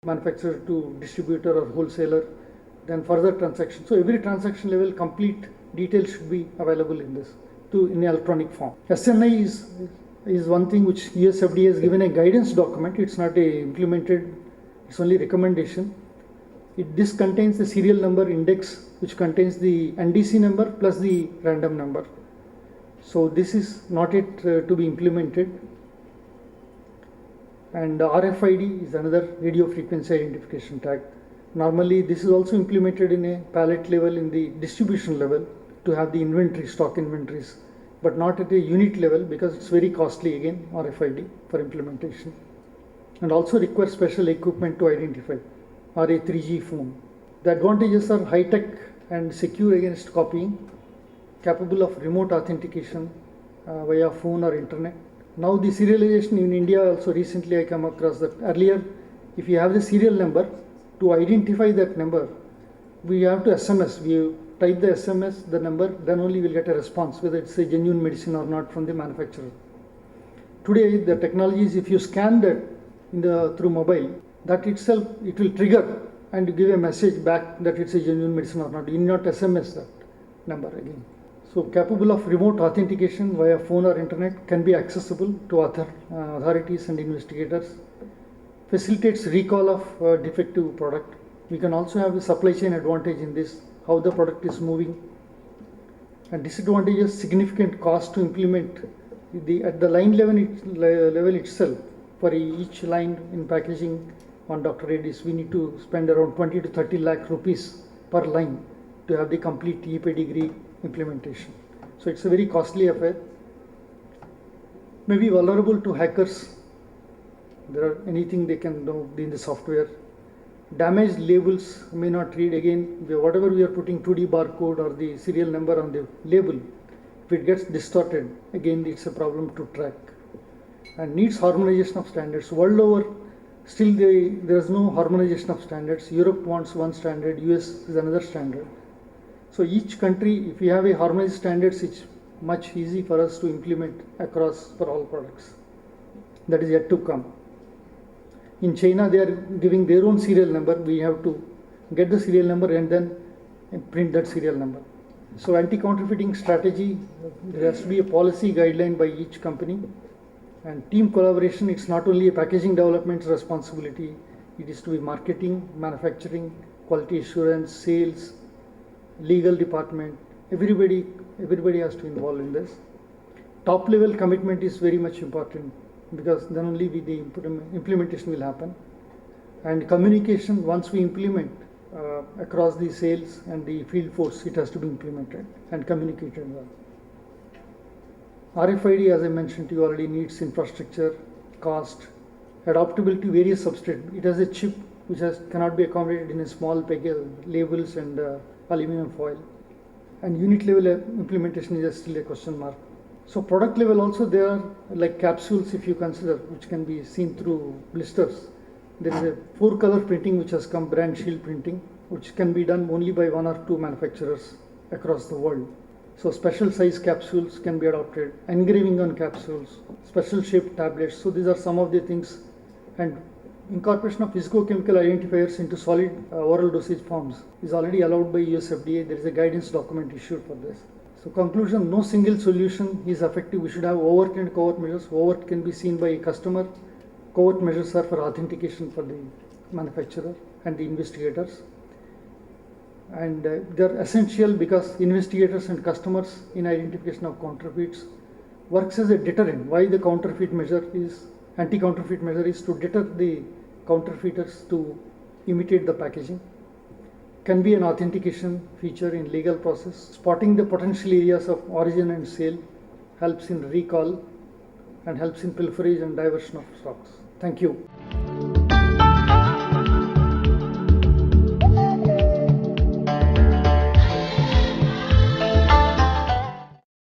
manufacturer to distributor or wholesaler, then further transaction. So every transaction level complete details should be available in this in electronic form. SNI is one thing which US FDA has given a guidance document. It's not a implemented, it's only recommendation. This contains the serial number index which contains the NDC number plus the random number. So this is not yet to be implemented. And RFID is another radio frequency identification tag. Normally this is also implemented in a pallet level, in the distribution level, to have the inventory, stock inventories, but not at a unit level because it's very costly again, RFID for implementation, and also requires special equipment to identify, or a 3G phone. The advantages are high-tech and secure against copying, capable of remote authentication via phone or internet. Now the serialization in India also, recently I come across that earlier if you have the serial number, to identify that number we have to SMS, we type the SMS, the number, then only we'll get a response whether it's a genuine medicine or not from the manufacturer. Today the technology is, if you scan that through mobile, that itself it will trigger and give a message back that it's a genuine medicine or not. You need not SMS that number again. So capable of remote authentication via phone or internet, can be accessible to authorities and investigators, facilitates recall of defective product. We can also have a supply chain advantage in this, how the product is moving. And disadvantages, significant cost to implement at the line level itself. For each line in packaging on Dr. Reddy's, we need to spend around 20 to 30 lakh rupees per line to have the complete e-pedigree implementation. So it's a very costly affair. Maybe vulnerable to hackers. There are anything they can do in the software. Damaged labels may not read again. Whatever we are putting 2D barcode or the serial number on the label, if it gets distorted, again it's a problem to track. And needs harmonization of standards. World over, still there is no harmonization of standards. Europe wants one standard, US is another standard. So each country, if we have a harmonized standards, it's much easy for us to implement across for all products. That is yet to come. In China, they are giving their own serial number. We have to get the serial number and then print that serial number. So anti-counterfeiting strategy, there has to be a policy guideline by each company. And team collaboration, it's not only a packaging development responsibility, it is to be marketing, manufacturing, quality assurance, sales, legal department, everybody has to involve in this. Top level commitment is very much important, because then only the implementation will happen. And communication, once we implement across the sales and the field force, it has to be implemented and communicated well. RFID, as I mentioned to you already, needs infrastructure, cost, adaptability to various substrates. It has a chip which cannot be accommodated in a small package, labels and aluminum foil. And unit level implementation is still a question mark. So product level also, there are like capsules, if you consider, which can be seen through blisters. There is a 4-color printing which has come, brand shield printing, which can be done only by 1 or 2 manufacturers across the world. So special size capsules can be adopted, engraving on capsules, special shaped tablets. So these are some of the things. And incorporation of physicochemical identifiers into solid oral dosage forms is already allowed by US FDA. There is a guidance document issued for this. So conclusion, no single solution is effective. We should have overt and covert measures. Overt can be seen by a customer. Covert measures are for authentication for the manufacturer and the investigators. And they are essential because investigators and customers in identification of counterfeits works as a deterrent. Why the counterfeit measure is, anti-counterfeit measure is to deter the counterfeiters to imitate the packaging. Can be an authentication feature in legal process. Spotting the potential areas of origin and sale helps in recall and helps in pilferage and diversion of stocks. Thank you.